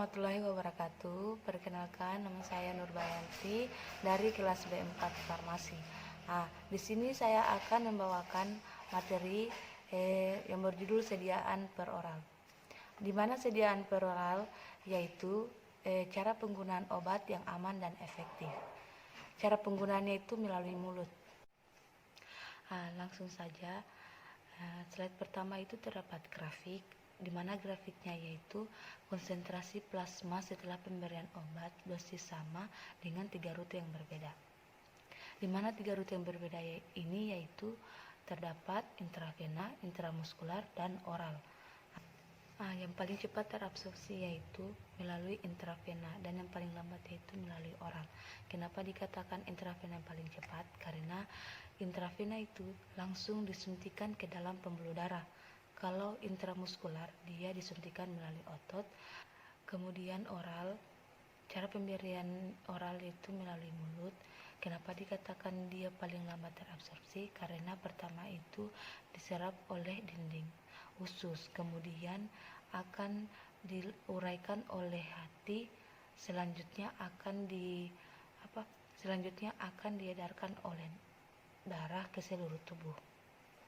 warahmatullahi wabarakatuh. Perkenalkan, nama saya Nurbayanti dari kelas B4 Farmasi. Nah, di sini saya akan membawakan materi yang berjudul sediaan peroral. Di mana sediaan peroral yaitu cara penggunaan obat yang aman dan efektif. Cara penggunaannya itu melalui mulut. Langsung saja. Slide pertama itu terdapat grafik, di mana grafiknya yaitu konsentrasi plasma setelah pemberian obat dosis sama dengan 3 rute yang berbeda. Di mana 3 rute yang berbeda ini yaitu terdapat intravena, intramuskular, dan oral. Yang paling cepat terabsorpsi yaitu melalui intravena dan yang paling lambat yaitu melalui oral. Kenapa dikatakan intravena yang paling cepat? Karena intravena itu langsung disuntikan ke dalam pembuluh darah. Kalau intramuskular dia disuntikan melalui otot. Kemudian oral, cara pemberian oral itu melalui mulut. Kenapa dikatakan dia paling lambat terabsorpsi? Karena pertama itu diserap oleh dinding usus, kemudian akan diuraikan oleh hati, selanjutnya akan diedarkan oleh darah ke seluruh tubuh.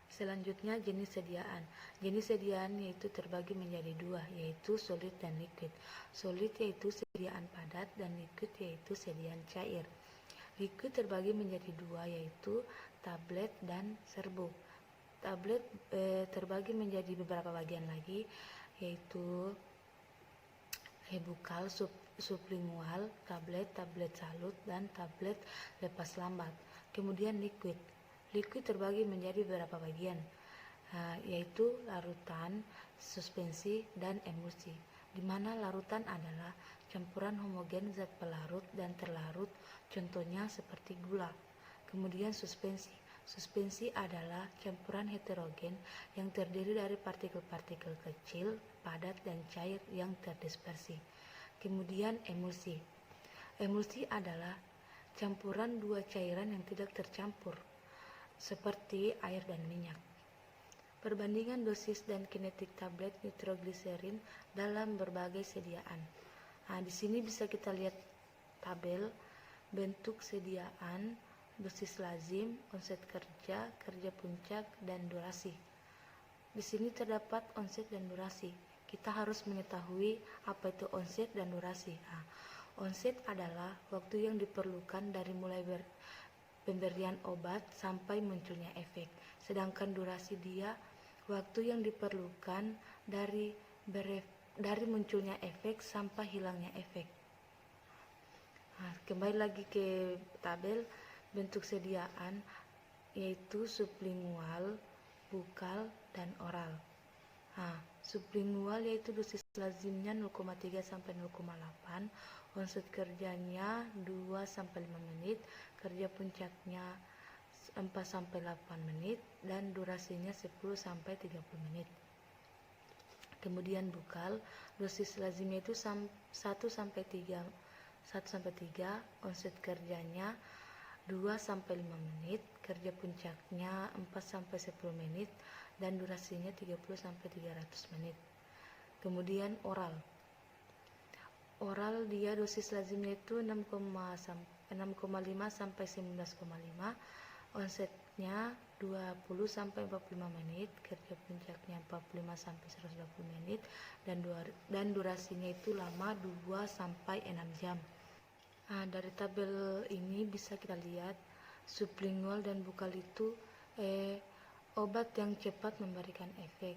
Selanjutnya jenis sediaan. Jenis sediaan yaitu terbagi menjadi 2, yaitu solid dan liquid. Solid yaitu sediaan padat dan liquid yaitu sediaan cair. Liquid terbagi menjadi 2, yaitu tablet dan serbuk. Tablet terbagi menjadi beberapa bagian lagi, yaitu bukal, sublingual, tablet salut, dan tablet lepas lambat. Kemudian liquid terbagi menjadi beberapa bagian, yaitu larutan, suspensi, dan emulsi. Di mana larutan adalah campuran homogen zat pelarut dan terlarut, contohnya seperti gula. Kemudian suspensi adalah campuran heterogen yang terdiri dari partikel-partikel kecil, padat, dan cair yang terdispersi. Kemudian emulsi adalah campuran 2 cairan yang tidak tercampur, seperti air dan minyak. Perbandingan dosis dan kinetik tablet nitrogliserin dalam berbagai sediaan. Di sini bisa kita lihat tabel bentuk sediaan, dosis lazim, onset kerja puncak, dan durasi. Di sini terdapat onset dan durasi. Kita harus mengetahui apa itu onset dan durasi. Onset adalah waktu yang diperlukan dari mulai pemberian obat sampai munculnya efek. Sedangkan durasi dia waktu yang diperlukan dari munculnya efek sampai hilangnya efek. Kembali lagi ke tabel bentuk sediaan, yaitu sublingual, bukal, dan oral. Sublingual yaitu dosis lazimnya 0,3 sampai 0,8, onset kerjanya 2 sampai 5 menit, kerja puncaknya 4 sampai 8 menit, dan durasinya 10 sampai 30 menit. Kemudian bukal, dosis lazimnya itu 1 sampai 3, onset kerjanya 2 sampai 5 menit, kerja puncaknya 4 sampai 10 menit, dan durasinya 30 sampai 300 menit. Kemudian oral dia dosis lazimnya itu 6,5 sampai 19,5, onsetnya 20 sampai 45 menit, kerja puncaknya 45 sampai 120 menit, dan durasinya itu lama 2 sampai 6 jam. Dari tabel ini bisa kita lihat sublingual dan bukal itu obat yang cepat memberikan efek.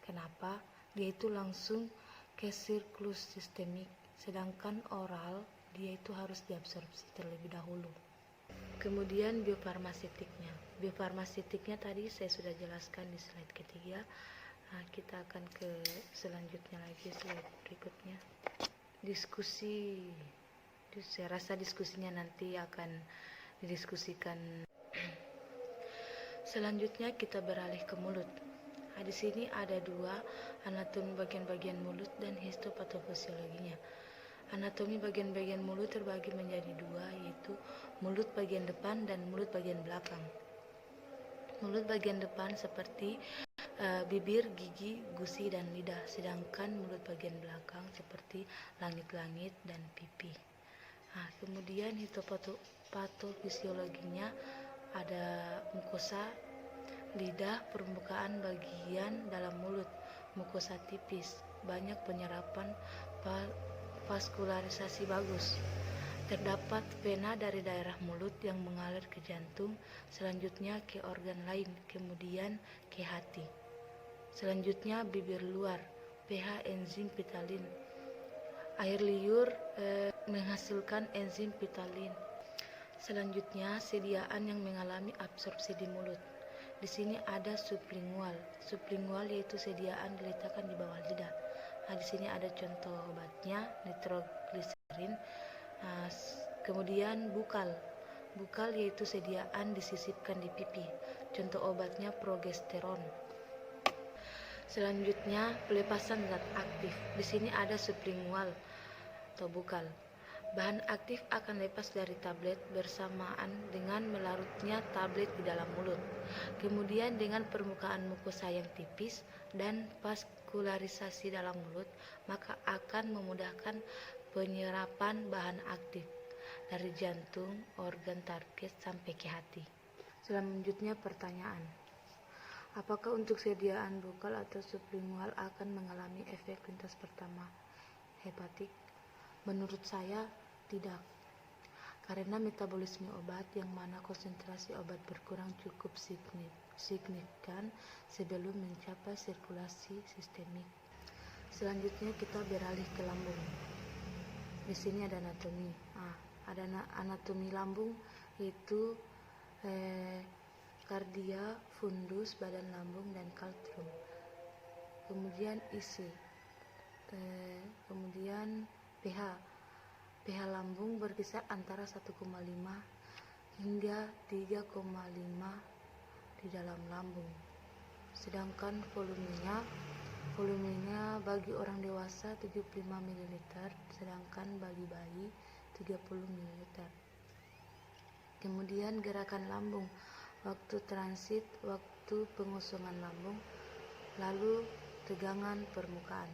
Kenapa? Dia itu langsung ke siklus sistemik, sedangkan oral dia itu harus diabsorpsi terlebih dahulu. Kemudian biofarmasitiknya tadi saya sudah jelaskan di slide ketiga. Kita akan ke selanjutnya lagi, slide berikutnya. Diskusi. Saya rasa diskusinya nanti akan didiskusikan. Selanjutnya kita beralih ke mulut. Di sini ada 2, anatomi bagian-bagian mulut dan histopatofisiologinya. Anatomi bagian-bagian mulut terbagi menjadi 2, yaitu mulut bagian depan dan mulut bagian belakang. Mulut bagian depan seperti bibir, gigi, gusi, dan lidah, sedangkan mulut bagian belakang seperti langit-langit dan pipi. Nah, kemudian histopatofisiologinya ada mukosa lidah, permukaan bagian dalam mulut, mukosa tipis, banyak penyerapan, vaskularisasi bagus. Terdapat vena dari daerah mulut yang mengalir ke jantung, selanjutnya ke organ lain, kemudian ke hati. Selanjutnya bibir luar, pH enzim pitalin. Air liur menghasilkan enzim pitalin. Selanjutnya sediaan yang mengalami absorpsi di mulut. Di sini ada sublingual. Sublingual yaitu sediaan diletakkan di bawah lidah. Nah, di sini ada contoh obatnya, nitrogliserin. Kemudian bukal. Bukal yaitu sediaan disisipkan di pipi. Contoh obatnya progesteron. Selanjutnya pelepasan zat aktif. Di sini ada sublingual atau bukal. Bahan aktif akan lepas dari tablet bersamaan dengan melarutnya tablet di dalam mulut. Kemudian dengan permukaan mukosa yang tipis dan vaskularisasi dalam mulut, maka akan memudahkan penyerapan bahan aktif dari jantung, organ target sampai ke hati. Selanjutnya pertanyaan. Apakah untuk sediaan bukal atau sublingual akan mengalami efek lintas pertama hepatik? Menurut saya tidak, karena metabolisme obat yang mana konsentrasi obat berkurang cukup signifikan sebelum mencapai sirkulasi sistemik. Selanjutnya kita beralih ke lambung. Di sini ada anatomi. Ada anatomi lambung, yaitu kardia, fundus, badan lambung, dan kaltrum. Kemudian isi. Kemudian pH. pH lambung berkisar antara 1,5 hingga 3,5 di dalam lambung. Sedangkan volumenya bagi orang dewasa 75 ml, sedangkan bagi bayi 30 ml. Kemudian gerakan lambung, waktu transit, waktu pengosongan lambung, lalu tegangan permukaan.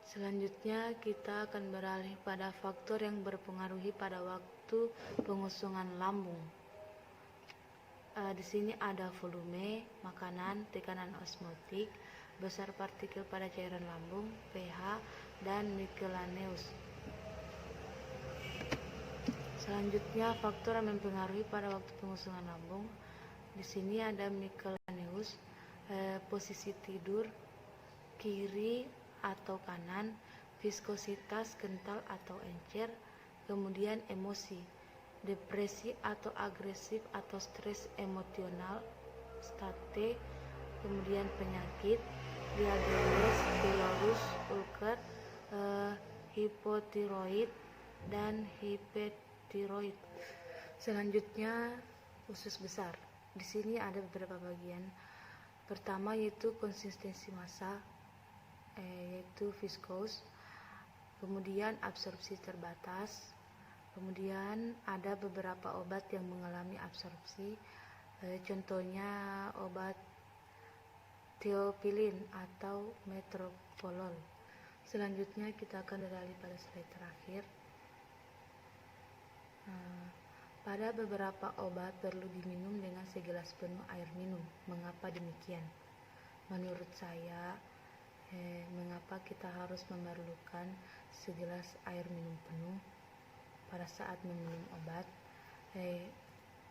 Selanjutnya kita akan beralih pada faktor yang berpengaruhi pada waktu pengosongan lambung. Di sini ada volume makanan, tekanan osmotik, besar partikel pada cairan lambung, pH, dan miscellaneous. Selanjutnya faktor yang mempengaruhi pada waktu pengosongan lambung. Di sini ada miscellaneous, posisi tidur, kiri atau kanan, viskositas kental atau encer, kemudian emosi, depresi atau agresif atau stres emosional, state, kemudian penyakit, diabetes, pylorus, ulcer, hipotiroid, dan hipertiroid. Selanjutnya usus besar. Di sini ada beberapa bagian. Pertama yaitu konsistensi massa, yaitu viskos, kemudian absorpsi terbatas, kemudian ada beberapa obat yang mengalami absorpsi, contohnya obat teopilin atau metoprolol. Selanjutnya kita akan beralih pada slide terakhir. Pada beberapa obat perlu diminum dengan segelas penuh air minum. Mengapa demikian? Menurut saya, mengapa kita harus memerlukan segelas air minum penuh pada saat meminum obat?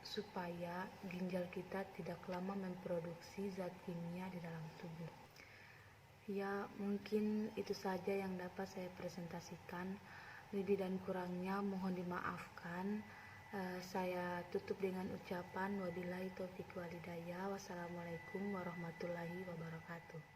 Supaya ginjal kita tidak lama memproduksi zat kimia di dalam tubuh. Ya, mungkin itu saja yang dapat saya presentasikan. Lebih dan kurangnya mohon dimaafkan. Saya tutup dengan ucapan wabillahi taufiq walhidayah. Wassalamualaikum warahmatullahi wabarakatuh.